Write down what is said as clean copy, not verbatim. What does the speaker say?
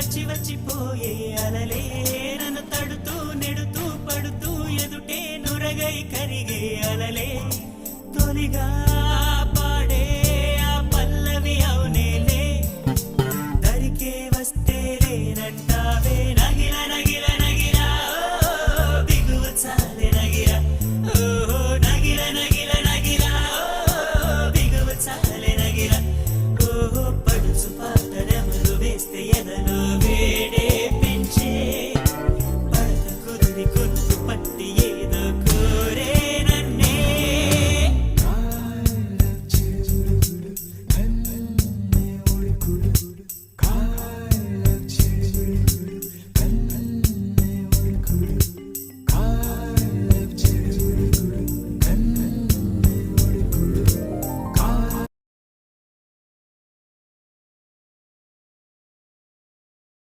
వచ్చి వచ్చిపోయే అలలే నన్ను తడుతూ నెడుతూ పడుతూ ఎదుటే నురగై కరిగే అలలే తొలిగా